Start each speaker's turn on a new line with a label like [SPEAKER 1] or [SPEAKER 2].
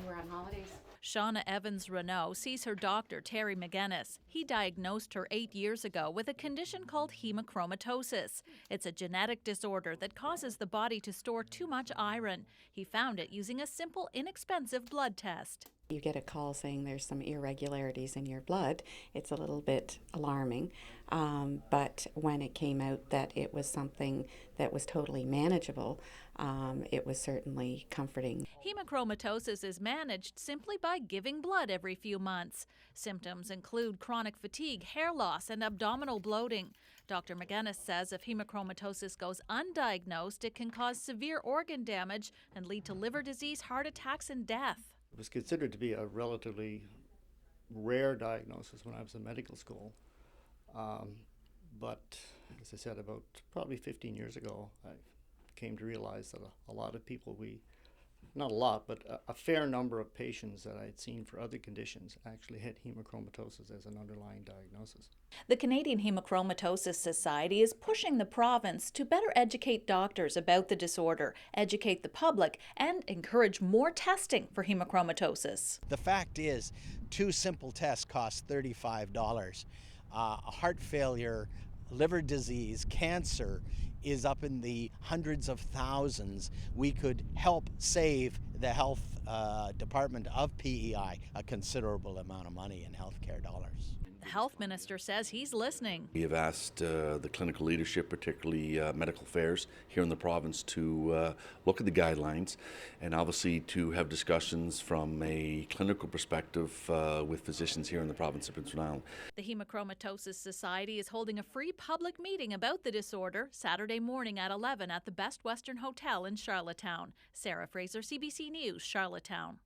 [SPEAKER 1] we were on holidays.
[SPEAKER 2] Shauna Evans-Renault sees her doctor, Terry McGinnis. He diagnosed her 8 years ago with a condition called hemochromatosis. It's a genetic disorder that causes the body to store too much iron. He found it using a simple, inexpensive blood test.
[SPEAKER 1] You get a call saying there's some irregularities in your blood. It's a little bit alarming, but when it came out that it was something that was totally manageable, it was certainly comforting.
[SPEAKER 2] Hemochromatosis is managed simply by giving blood every few months. Symptoms include chronic fatigue, hair loss, and abdominal bloating. Dr. McGinnis says if hemochromatosis goes undiagnosed, it can cause severe organ damage and lead to liver disease, heart attacks, and death.
[SPEAKER 3] It was considered to be a relatively rare diagnosis when I was in medical school. But as I said, about probably 15 years ago, I came to realize that a lot of people not a lot, but a fair number of patients that I had seen for other conditions actually had hemochromatosis as an underlying diagnosis.
[SPEAKER 2] The Canadian Hemochromatosis Society is pushing the province to better educate doctors about the disorder, educate the public, and encourage more testing for hemochromatosis.
[SPEAKER 4] The fact is, 2 simple tests cost $35. Heart failure, liver disease, cancer is up in the hundreds of thousands. We could help save the health department of PEI a considerable amount of money in healthcare dollars.
[SPEAKER 2] The health minister says he's listening.
[SPEAKER 5] We have asked the clinical leadership, particularly medical affairs here in the province, to look at the guidelines and obviously to have discussions from a clinical perspective with physicians here in the province of Prince Edward Island.
[SPEAKER 2] The Hemochromatosis Society is holding a free public meeting about the disorder Saturday morning at 11 at the Best Western Hotel in Charlottetown. Sarah Fraser, CBC News, Charlottetown.